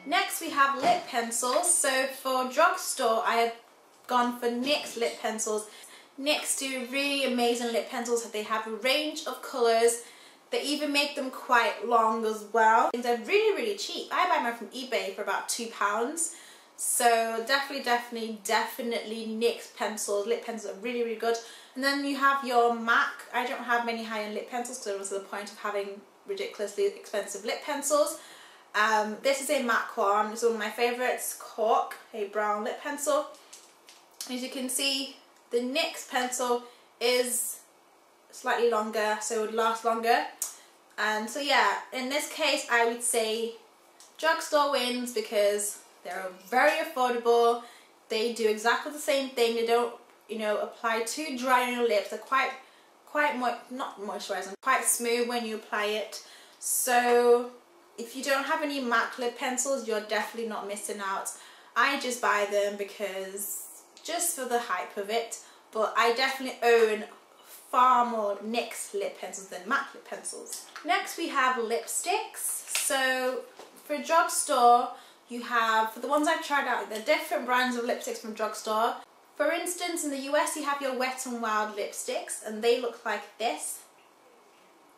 Next we have lip pencils. So for Drugstore, I have gone for NYX lip pencils. NYX do really amazing lip pencils. They have a range of colours. They even make them quite long as well. They're really cheap. I buy mine from eBay for about £2. So definitely NYX pencils. Lip pencils are really good. And then you have your MAC. I don't have many high-end lip pencils because there was the point of having ridiculously expensive lip pencils. This is a MAC one. It's one of my favourites, Cork, a brown lip pencil. As you can see, the NYX pencil is slightly longer, so it would last longer. And so yeah, in this case I would say Drugstore wins because they're very affordable. They do exactly the same thing. They don't, you know, apply too dry on your lips. They're not moisturising, quite smooth when you apply it. So if you don't have any MAC lip pencils, you're definitely not missing out. I just buy them because just for the hype of it, but I definitely own far more NYX lip pencils than MAC lip pencils. Next we have lipsticks. So for Drugstore, you have, for the ones I've tried out, there are different brands of lipsticks from Drugstore. For instance, in the US you have your Wet n Wild lipsticks, and they look like this.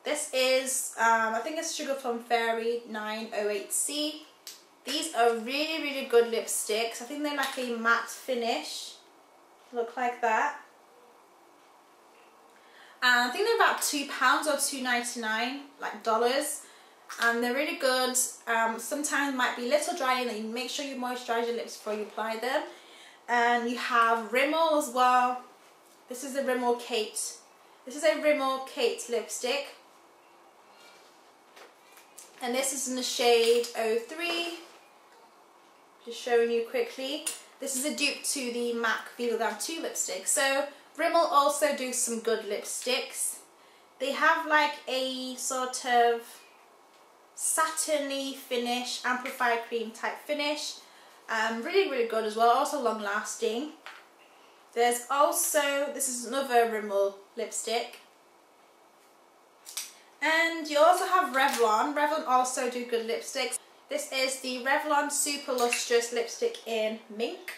This is, I think it's Sugar Plum Fairy 908C. These are really good lipsticks. I think they're like a matte finish. Look like that. And I think they're about £2 or $2.99, like dollars. And they're really good. Sometimes might be a little dry, and then you make sure you moisturise your lips before you apply them. And you have Rimmel as well. This is a Rimmel Kate. This is a Rimmel Kate lipstick. And this is in the shade 03. Just showing you quickly. This is a dupe to the MAC Velogram 2 lipstick. So Rimmel also do some good lipsticks. They have like a sort of satiny finish, amplified cream type finish. Really good as well, also long lasting. There's also, this is another Rimmel lipstick. And you also have Revlon. Revlon also do good lipsticks. This is the Revlon Super Lustrous lipstick in Mink.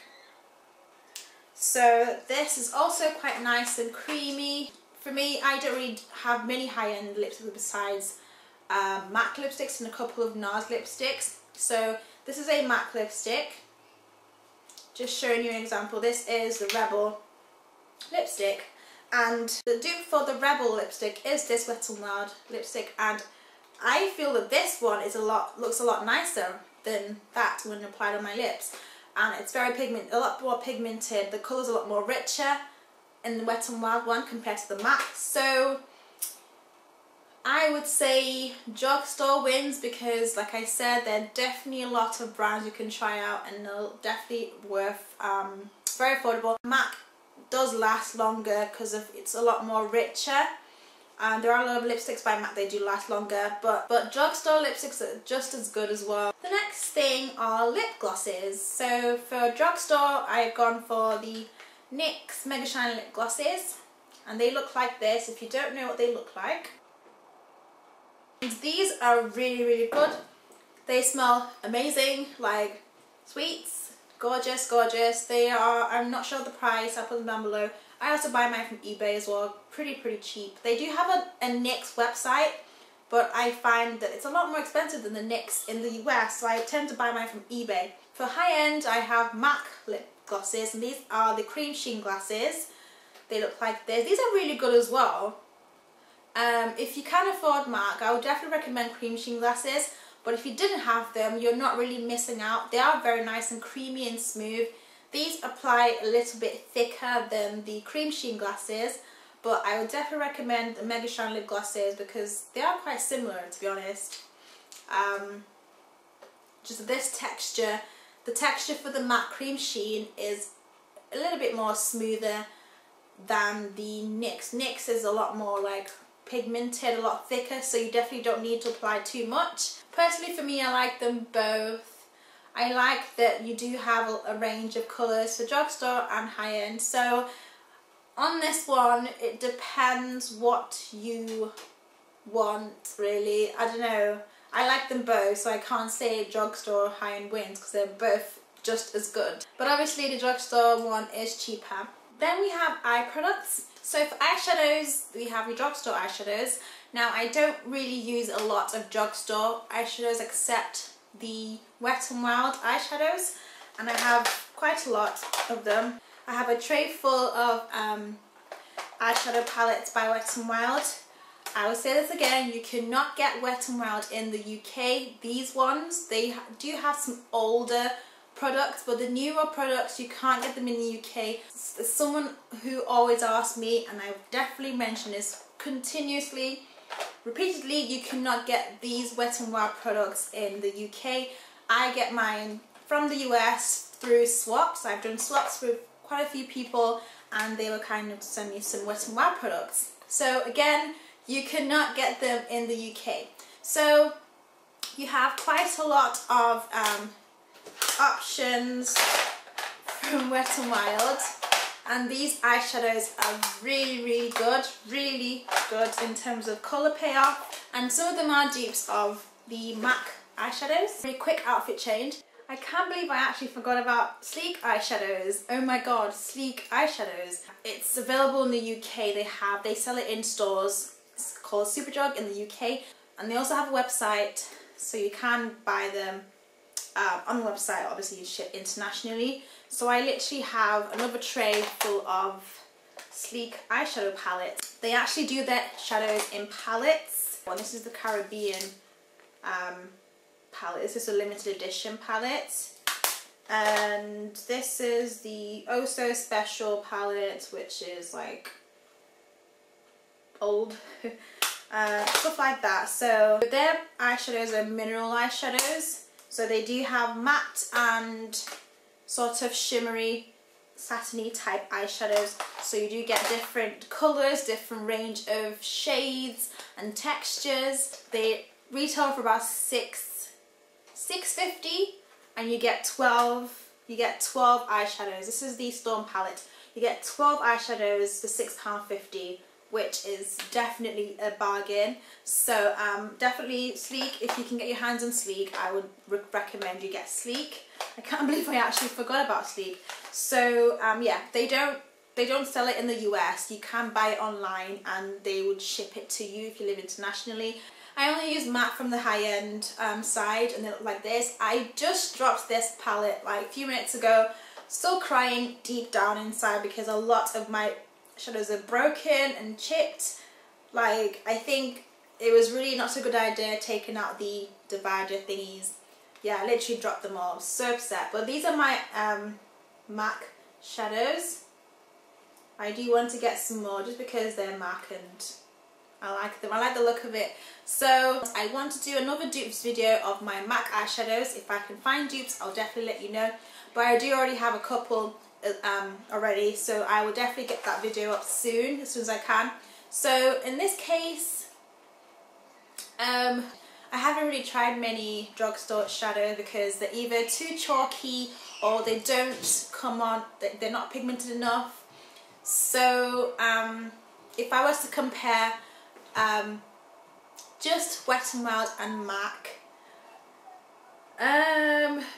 So this is also quite nice and creamy. For me, I don't really have many high-end lipsticks besides MAC lipsticks and a couple of NARS lipsticks. So this is a MAC lipstick. Just showing you an example. This is the Rebel lipstick. And the dupe for the Rebel lipstick is this Wet n Wild lipstick, and I feel that this one is looks a lot nicer than that when applied on my lips. And it's very a lot more pigmented. The colour's a lot more richer in the Wet n Wild one compared to the MAC. So I would say Drugstore wins because, like I said, there are definitely a lot of brands you can try out, and they're definitely worth, very affordable. MAC does last longer because it's a lot more richer. There are a lot of lipsticks by MAC, they do last longer, but Drugstore lipsticks are just as good as well. The next thing are lip glosses. So for Drugstore, I've gone for the NYX Megashine lip glosses, and they look like this. If you don't know what they look like, these are really good. They smell amazing, like sweets. Gorgeous. They are, I'm not sure the price, I'll put them down below. I also buy mine from eBay as well, pretty cheap. They do have a NYX website, but I find that it's a lot more expensive than the NYX in the US, so I tend to buy mine from eBay. For high end, I have MAC lip glosses, and these are the Cremesheen glasses. They look like this. These are really good as well. If you can afford MAC, I would definitely recommend Cremesheen glasses. But if you didn't have them, you're not really missing out. They are very nice and creamy and smooth. These apply a little bit thicker than the Cremesheen glasses, but I would definitely recommend the Megashine lip glosses because they are quite similar, to be honest. Just this texture. The texture for the matte Cremesheen is a little bit more smoother than the NYX. NYX is a lot more like pigmented, a lot thicker, so you definitely don't need to apply too much. Personally, for me, I like them both. I like that you do have a range of colours for Drugstore and high-end. So on this one, it depends what you want, really. I don't know. I like them both, so I can't say Drugstore or Highend wins because they're both just as good. But obviously the Drugstore one is cheaper. Then we have eye products. So for eyeshadows, we have your Drugstore eyeshadows. Now I don't really use a lot of Drugstore eyeshadows except the Wet n Wild eyeshadows, and I have quite a lot of them. I have a tray full of eyeshadow palettes by Wet n Wild. I will say this again, you cannot get Wet n Wild in the UK. These ones, they do have some older products, but the newer products, you can't get them in the UK. There's someone who always asks me, and I definitely mention this continuously, repeatedly, you cannot get these Wet n Wild products in the UK. I get mine from the US through swaps. I've done swaps with quite a few people, and they were kind enough to send me some Wet n Wild products. So again, you cannot get them in the UK. So you have quite a lot of options from Wet n Wild, and these eyeshadows are really good in terms of colour payoff, and some of them are dupes of the MAC eyeshadows. Really quick outfit change. I can't believe I actually forgot about sleek eyeshadows. Oh my god, sleek eyeshadows. It's available in the UK. They sell it in stores. It's called Superdrug in the UK, and they also have a website, so you can buy them on the website. Obviously you ship internationally. So I literally have another tray full of sleek eyeshadow palettes. They actually do their shadows in palettes. Well, this is the Caribbean palette. This is a limited edition palette, and this is the Oh So Special palette, which is like old. Stuff like that. So their eyeshadows are mineral eyeshadows, so they do have matte and sort of shimmery satiny type eyeshadows, so you do get different colours, different range of shades and textures. They retail for about $6.50, and you get 12 eyeshadows. This is the Storm palette. You get 12 eyeshadows for £6.50, which is definitely a bargain. So definitely sleek. If you can get your hands on sleek, I would recommend you get sleek. I can't believe I actually forgot about sleek. So yeah, they don't sell it in the US. You can buy it online and they would ship it to you if you live internationally. I only use matte from the high-end side, and they look like this. I just dropped this palette like a few minutes ago, still crying deep down inside because a lot of my shadows are broken and chipped. Like, I think it was really not a good idea taking out the divider thingies. Yeah, I literally dropped them all. So upset. But these are my MAC shadows. I do want to get some more just because they're MAC and I like them. I like the look of it. So I want to do another dupes video of my MAC eyeshadows. If I can find dupes, I'll definitely let you know. But I do already have a couple already, so I will definitely get that video up soon as I can. So in this case, I haven't really tried many Drugstore shadows because they're either too chalky or they don't come on, they're not pigmented enough. So if I was to compare just Wet n Wild and MAC,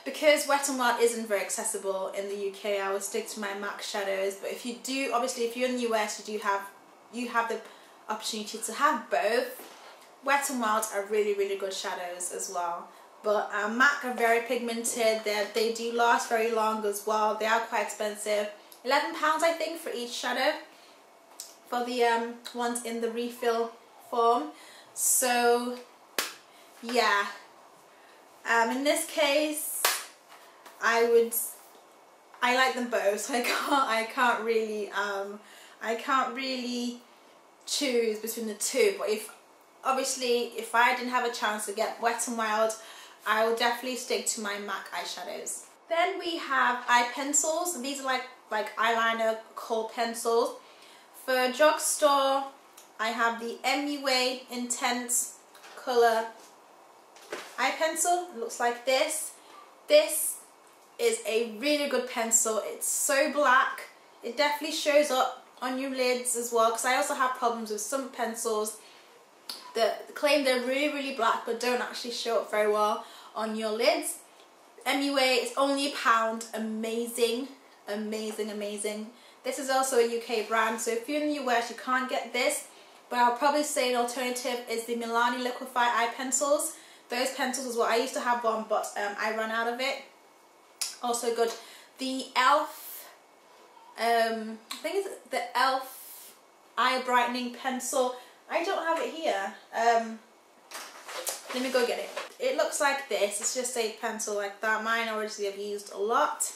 because Wet n Wild isn't very accessible in the UK, I would stick to my MAC shadows. But if you do, obviously if you're in the US, you have the opportunity to have both. Wet n Wild are really good shadows as well, but MAC are very pigmented. They do last very long as well. They are quite expensive, £11 I think for each shadow, for the ones in the refill form. So yeah, in this case I like them both, so I can't really choose between the two. But if I didn't have a chance to get Wet n Wild, I will definitely stick to my MAC eyeshadows. Then we have eye pencils. These are like eyeliner kohl pencils. For Drugstore, I have the MUA Intense Colour eye pencil. It looks like this. This is a really good pencil. It's so black. It definitely shows up on your lids as well, because I also have problems with some pencils that claim they're really black but don't actually show up very well on your lids. MUA is only £1. Amazing. This is also a UK brand, so if you're in the US you can't get this, but I'll probably say an alternative is the Milani lLiquif'eye eye pencils. Those pencils is what I used to have one, but I ran out of it. Also good. The e.l.f. I think it's the e.l.f. eye brightening pencil. I don't have it here. Let me go get it. It looks like this. It's just a pencil like that. Mine obviously I've used a lot.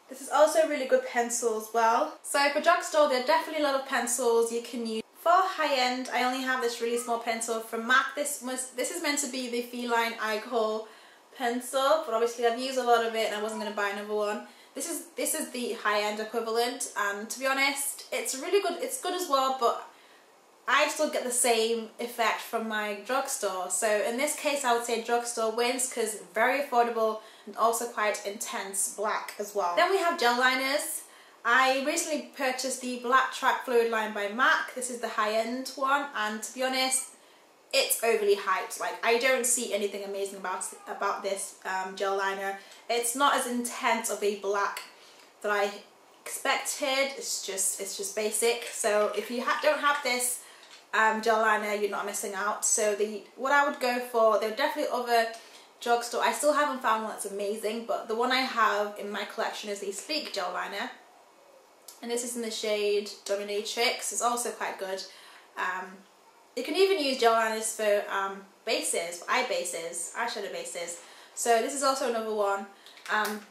This is also a really good pencil as well. So for drugstore, there are definitely a lot of pencils you can use. For high end, I only have this really small pencil from MAC. This is meant to be the Feline eyeball pencil, but obviously I've used a lot of it and I wasn't going to buy another one. This is the high end equivalent, and to be honest, it's really good. It's good as well, but I still get the same effect from my drugstore. So in this case, I would say drugstore wins because very affordable and also quite intense black as well. Then we have gel liners. I recently purchased the Blacktrack Fluidline by MAC. This is the high-end one, and to be honest, it's overly hyped. Like, I don't see anything amazing about this gel liner. It's not as intense of a black that I expected. It's just basic. So if you don't have this gel liner, you're not missing out. So what I would go for, there are definitely other drugstore. I still haven't found one that's amazing, but the one I have in my collection is the Sleek gel liner, and this is in the shade Dominatrix. It's also quite good. You can even use gel liners for bases, for eye bases, eyeshadow bases. So this is also another one.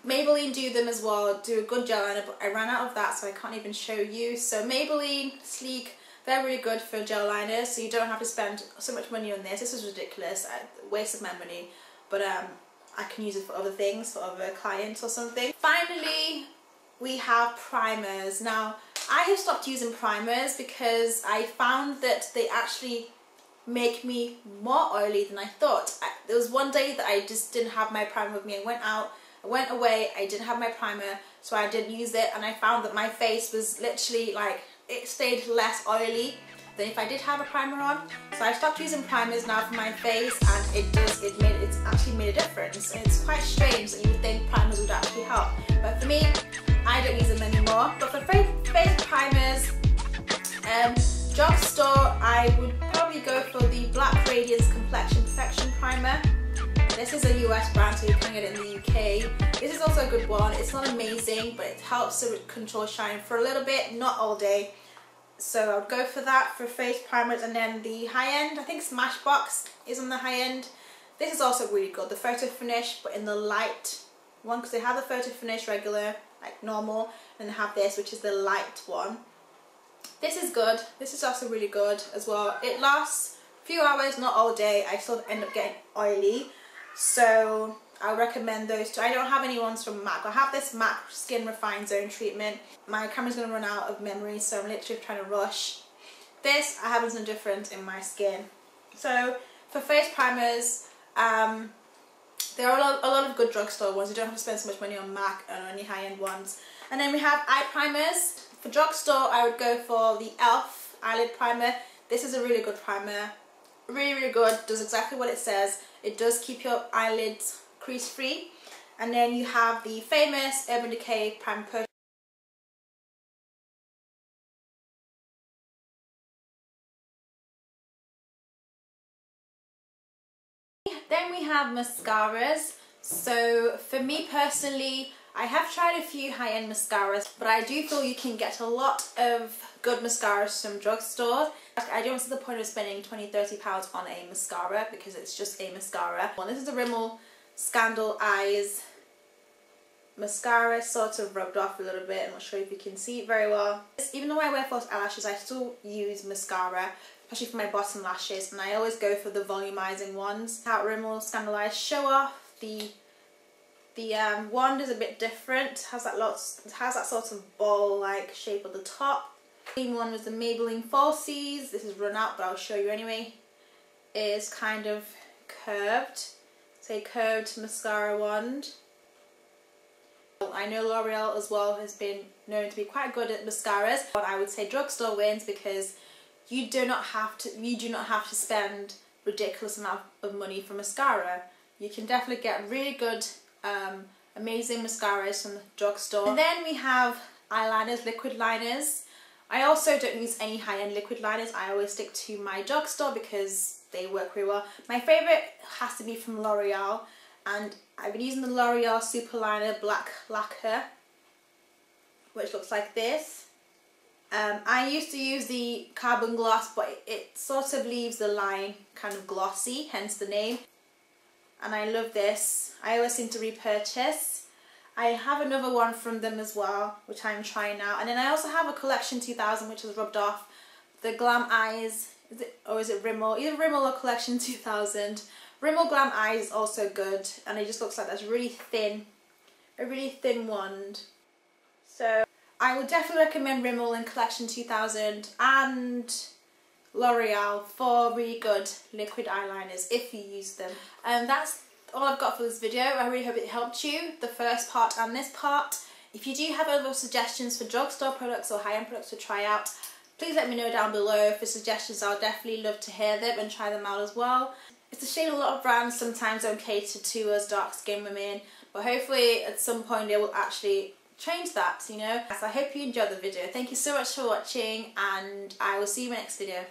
Maybelline do them as well, do a good gel liner, but I ran out of that, so I can't even show you. So Maybelline, Sleek, they're really good for gel liners, so you don't have to spend so much money on this. This is ridiculous, waste of my money, but I can use it for other things, for other clients or something. Finally, we have primers. Now, I have stopped using primers because I found that they actually make me more oily than I thought. There was one day that I just didn't have my primer with me. I went away, I didn't have my primer, so I didn't use it, and I found that my face was literally like, it stayed less oily than if I did have a primer on. So I stopped using primers now for my face, and it's actually made a difference. And it's quite strange that you would think primers would actually help, but for me, I don't use them anymore. But for face primers, drugstore, I would probably go for the Black Radiance Complexion Perfection Primer. This is a US brand, so you can get it in the UK. This is also a good one. It's not amazing, but it helps to control shine for a little bit, not all day. So I would go for that for face primers. And then the high end, I think Smashbox is on the high end. This is also really good, the Photofinish, but in the light one, because they have the Photofinish regular, like normal, and they have this, which is the light one. This is good. This is also really good as well. It lasts a few hours, not all day. I still end up getting oily, so I recommend those two. I don't have any ones from MAC. I have this MAC Skin Refine Zone treatment. My camera's going to run out of memory, so I'm literally trying to rush. This, I have something different in my skin. So for face primers, there are a lot of good drugstore ones. You don't have to spend so much money on MAC and any high-end ones. And then we have eye primers. For drugstore, I would go for the e.l.f. eyelid primer. This is a really good primer. Really good. Does exactly what it says. It does keep your eyelids crease free. And then you have the famous Urban Decay Primer. Then we have mascaras. So for me personally, I have tried a few high-end mascaras, but I do feel you can get a lot of good mascaras from drugstore. I don't see the point of spending £20–30 on a mascara because it's just a mascara. Well, this is the Rimmel Scandaleyes mascara, sort of rubbed off a little bit. I'm not sure if you can see it very well. Even though I wear false eyelashes, I still use mascara, especially for my bottom lashes, and I always go for the volumizing ones. Rimmel Scandaleyes show off. The wand is a bit different. Has that sort of ball-like shape at the top. The main one was the Maybelline Falsies. This is run out, but I'll show you anyway. It is kind of curved. It's a curved mascara wand. I know L'Oreal as well has been known to be quite good at mascaras, but I would say drugstore wins because you do not have to spend ridiculous amount of money for mascara. You can definitely get really good, amazing mascaras from the drugstore. And then we have eyeliners, liquid liners. I also don't use any high-end liquid liners. I always stick to my drugstore because they work really well. My favourite has to be from L'Oreal, and I've been using the L'Oreal Super Liner Black Lacquer, which looks like this. I used to use the carbon gloss, but it sort of leaves the line kind of glossy, hence the name. And I love this. I always seem to repurchase. I have another one from them as well, which I'm trying out. And then I also have a Collection 2000, which has rubbed off. The Glam Eyes, is it Rimmel? Either Rimmel or Collection 2000. Rimmel Glam Eyes is also good, and it just looks like that's really thin, a really thin wand. So I would definitely recommend Rimmel and Collection 2000 and L'Oreal for really good liquid eyeliners if you use them. And that's all I've got for this video. I really hope it helped you, the first part and this part. If you do have other suggestions for drugstore products or high-end products to try out, please let me know down below for suggestions. I'll definitely love to hear them and try them out as well. It's a shame a lot of brands sometimes don't cater to us dark skinned women, but hopefully at some point they will actually change that, you know. So I hope you enjoyed the video. Thank you so much for watching, and I will see you in my next video.